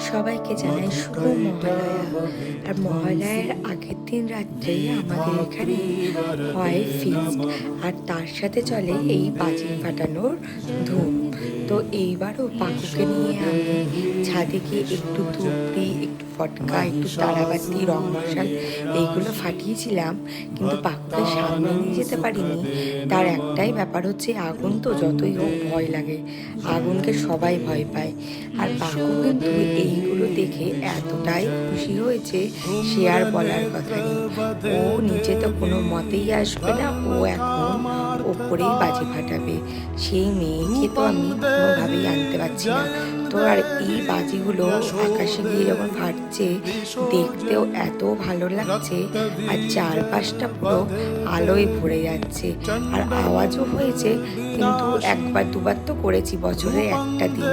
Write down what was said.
সবাইকে জানাই শুভ মহালয়া। আর মহালয়ার আগের দিন রাত্রেই আমাদের এখানে হয় ফিস্ট, আর তার সাথে চলে এই বাজি ফাটানোর ধুম। তো এইবারও পাকুকে নিয়ে আমি ছাদে গিয়ে একটু ধূপটি, একটু ফটকা, একটু তারাবাতি, রং মশাল এইগুলো ফাটিয়েছিলাম, কিন্তু পাকুকে সামনে নিয়ে যেতে পারিনি। তার একটাই ব্যাপার হচ্ছে আগুন, তো যতই হোক ভয় লাগে, আগুনকে সবাই ভয় পায়। আর পাকু কিন্তু এইগুলো দেখে এতটাই খুশি হয়েছে, সে আর বলার কথা নেই। ও নিচে তো কোনো মতেই আসবে না, ও এখন ওপরেই বাজি ফাটাবে। সেই মেয়েকে তো আমি কোনোভাবেই আনতে পারছি না। তো আর এই বাজিগুলো আকাশে গিয়ে যখন ফাটছে, দেখতেও এত ভালো লাগছে, আর চারপাশটা পুরো আলোয় ভরে যাচ্ছে। আর আওয়াজও হয়েছে, কিন্তু একবার দুবার তো করেছি বছরে একটা দিন।